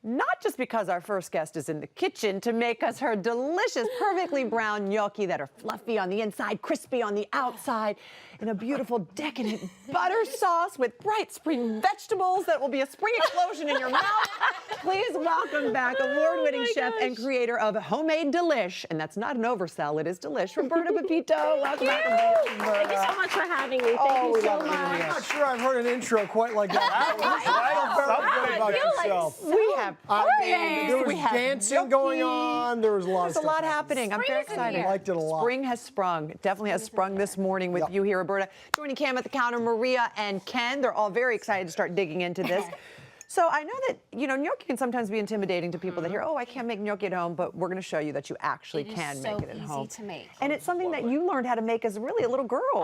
not just because our first guest is in the kitchen to make us her delicious, perfectly brown gnocchi that are fluffy on the inside, crispy on the outside, in a beautiful, decadent butter sauce with bright spring vegetables that will be a spring explosion in your mouth. Please welcome back award-winning chef and creator of Homemade Delish, and that's not an oversell, it is Delish, Roberta Pipito. Welcome back. Thank you so much for having me. Thank you so much. I'm not sure I've heard an intro quite like that. Very good about yourself. We have there was dancing going on. There was a lot of stuff. There's a lot happening. I'm very excited. I liked it a lot. Spring has sprung. It definitely has sprung this morning with you here, Roberta. Joining Cam at the counter, Maria and Ken. They're all very excited to start digging into this. So I know that, gnocchi can sometimes be intimidating to people that hear, oh, I can't make gnocchi at home, but we're going to show you that you actually can make it at home. It is so easy to make. And it's something that you learned how to make as really a little girl.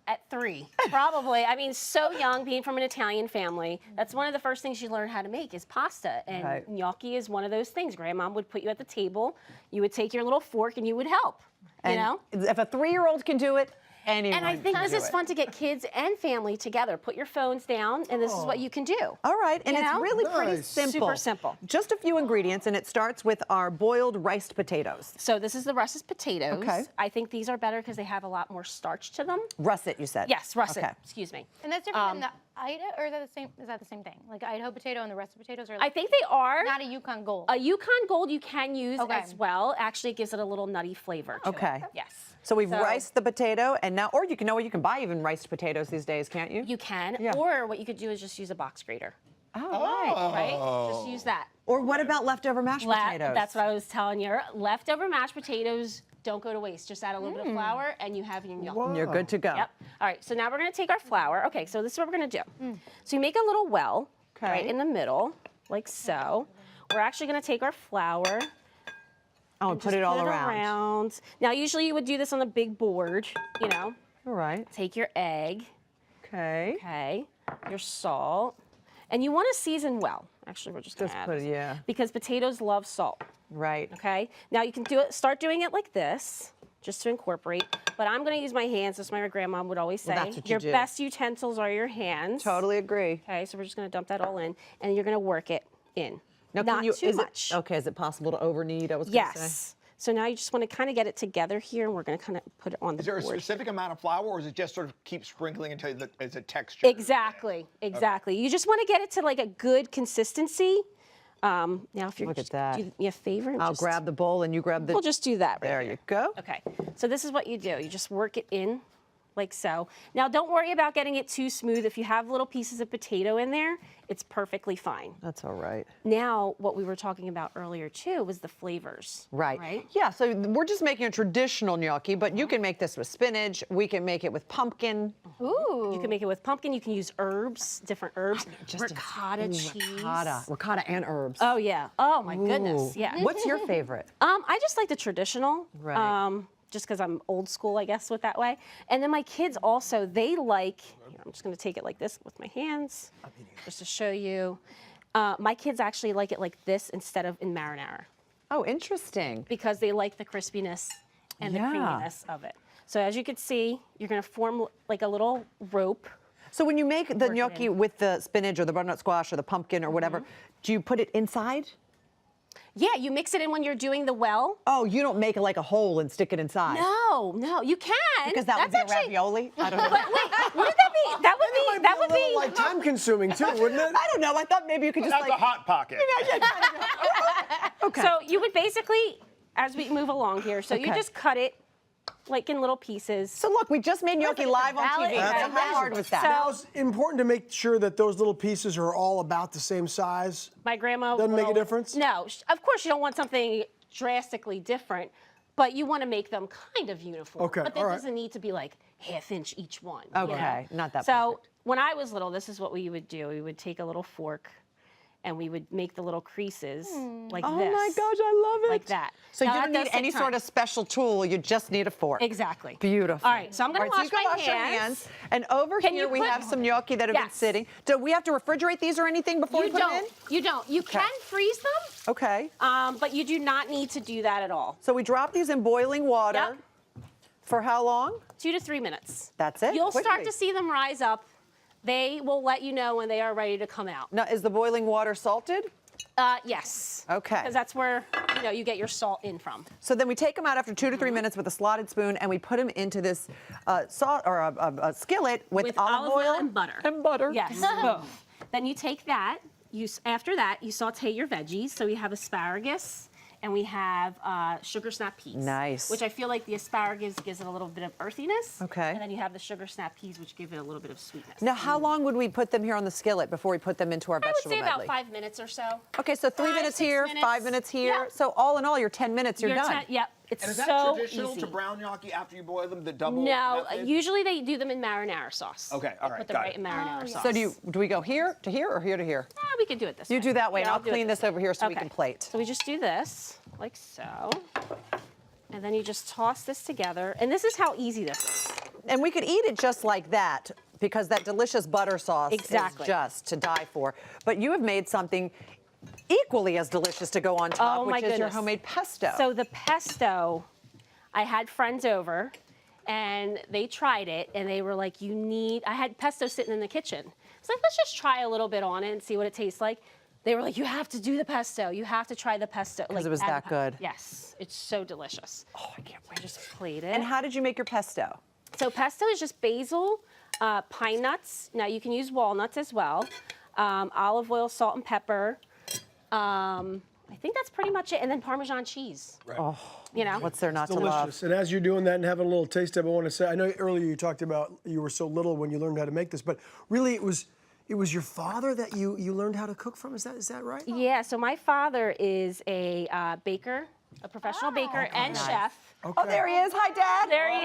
At 3, probably. I mean, so young, being from an Italian family, that's one of the first things you learn how to make is pasta. And gnocchi is one of those things. Grandma would put you at the table, you would take your little fork and you would help, If a 3-year-old can do it, anyone And I think this is fun to get kids and family together. Put your phones down, and this is what you can do. All right, and it's really pretty simple. Super simple. Just a few ingredients, and it starts with our boiled riced potatoes. So this is the russet potatoes. Okay. I think these are better because they have a lot more starch to them. Russet, you said? Yes, russet. Okay. Excuse me. And that's different than the Idaho, or is that the same? Is that the same thing? Like Idaho potato and the russet potatoes are. I think they are. Not a Yukon Gold. A Yukon Gold you can use as well. Actually, it gives it a little nutty flavor to it. Yes. So we've riced the potato, and now, or you can buy even riced potatoes these days, can't you? You can, or what you could do is just use a box grater. Oh, Right? Just use that. Or what about leftover mashed potatoes? That's what I was telling you. Leftover mashed potatoes don't go to waste. Just add a little bit of flour, and you have your gnocchi. You're good to go. Yep. All right, so now we're going to take our flour. Okay, so this is what we're going to do. So you make a little well right in the middle, like so. We're actually going to take our flour. Oh, and put it all around. Now, usually you would do this on a big board, All right. Take your egg. Okay. Okay. Your salt. And you want to season well. Actually, we're just going to add it, because potatoes love salt. Right. Okay. Now you can start doing it like this, just to incorporate. But I'm going to use my hands. That's what my grandma would always say. That's what your best utensils are your hands. Totally agree. Okay. So we're just going to dump that all in, and you're going to work it in. Now, Not too much. Is it possible to overknead? I was going to say. Yes. So now you just want to kind of get it together here, and we're going to kind of put it on the board. Is there a specific amount of flour, or is it just sort of keep sprinkling until it's a texture? Exactly. Exactly. You just want to get it to like a good consistency. Now, if you're Look at that. do me a favor. I'll grab the bowl, and you grab the. We'll just do that. There you go. Okay. So this is what you do. You just work it in like so. Now, don't worry about getting it too smooth. If you have little pieces of potato in there, it's perfectly fine. That's all right. Now, what we were talking about earlier, too, was the flavors. Right. Yeah, so we're just making a traditional gnocchi, but you can make this with spinach. We can make it with pumpkin. Ooh. You can make it with pumpkin. You can use herbs, different herbs. Ricotta cheese. Ricotta and herbs. Oh, yeah. Oh, my goodness. Yeah. What's your favorite? I just like the traditional. Right. Just because I'm old school, I guess, with that way. And then my kids also, they like, here, I'm just going to take it like this with my hands, just to show you. My kids actually like it like this instead of in marinara. Oh, interesting. Because they like the crispiness and the creaminess of it. So as you can see, you're going to form like a little rope. So when you make the gnocchi with the spinach or the butternut squash or the pumpkin or whatever, do you put it inside? Yeah, you mix it in when you're doing the well. Oh, you don't make it like a hole and stick it inside? No, you can. Because that would be a ravioli? I don't know. Wait, wouldn't that be? That would be like time consuming too, wouldn't it? I don't know. I thought maybe you could just That's like a hot pocket. Okay. So you would basically, as we move along here, so you just cut it like in little pieces. So look, we just made gnocchi live on TV. That's How hard was that? Now, it's important to make sure that those little pieces are all about the same size. My grandma Doesn't make a difference? No, of course you don't want something drastically different, but you want to make them kind of uniform. Okay, But that all right. doesn't need to be like half-inch each one. Okay, not that So perfect. when I was little, this is what we would do. We would take a little fork, and we would make the little creases like this. Oh my gosh, I love it. Like that. So Now, you that don't need does take any time. sort of special tool, you just need a fork. Exactly. Beautiful. All right, so I'm going to wash my your hands. And over Can here you we put- have some gnocchi that have been Yes. sitting. Do we have to refrigerate these or anything before we You put them in? don't. You don't. You can freeze them, Okay. but you do not need to do that at all. So we drop these in boiling water. Yep. For how long? 2 to 3 minutes. That's it? You'll start Quickly. to see them rise up. They will let you know when they are ready to come out. Now, is the boiling water salted? Yes. Okay. Because that's where, you get your salt in from. So then we take them out after 2 to 3 minutes with a slotted spoon, and we put them into this salt or a skillet with olive oil and butter. And butter. Yes, both. Then you take that. After that, you saute your veggies. So we have asparagus. And we have sugar snap peas. Nice. Which I feel like the asparagus gives it a little bit of earthiness. Okay. And then you have the sugar snap peas, which give it a little bit of sweetness. Now, how long would we put them here on the skillet before we put them into our I would vegetable say about medley? 5 minutes or so. Okay, so 3 minutes 6 here, minutes. 5 minutes here. Yep. So all in all, you're 10 minutes, you're done. Yep. It's And is that so traditional easy. to brown gnocchi after you boil them, the double No, method? usually they do them in marinara sauce. Okay, all right, Put them got right it. in marinara sauce. So do we go here to here or here to here? We can do it this way. You do that way, and Yeah, I'll do it clean this over here so we Okay. can plate. So we just do this, like so. And then you just toss this together. And this is how easy this is. And we could eat it just like that because that delicious butter sauce Exactly. is just to die for. But you have made something equally as delicious to go on top, Oh, my which is your goodness. homemade pesto. So the pesto, I had friends over and they tried it and they were like, I had pesto sitting in the kitchen. I was like, let's just try a little bit on it and see what it tastes like. They were like, you have to do the pesto. You have to try the pesto. Like, it was add that the good. Yes, it's so delicious. Oh, I can't wait. Just plate it. And how did you make your pesto? So pesto is just basil, pine nuts. Now you can use walnuts as well. Olive oil, salt, and pepper. I think that's pretty much it. And then Parmesan cheese. Right. Oh, what's there not to love? Delicious. And as you're doing that and having a little taste of it, I want to say, I know earlier you talked about you were so little when you learned how to make this, but really it was your father that you learned how to cook from? Is that right? Yeah, so my father is a baker, a professional baker and chef. Oh, there he is. Hi, Dad. There he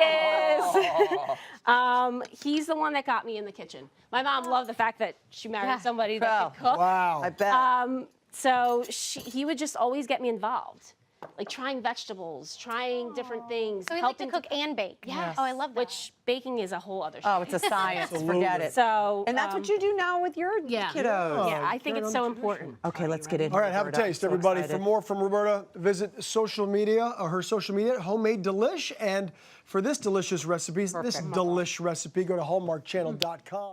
is. He's the one that got me in the kitchen. My mom loved the fact that she married somebody that could cook. Wow. I bet. So he would just always get me involved, like trying vegetables, trying different things. So we like to helping cook and bake. Yes. Oh, I love that. Which baking is a whole other Oh, it's a science. Forget it. So And that's what you do now with your kiddos. Yeah, I think it's so important. Okay, let's get in. All right, have a taste, everybody. For more from Roberta, visit social media, her social media, Homemade Delish. And for this delicious recipe, this delish recipe, go to hallmarkchannel.com.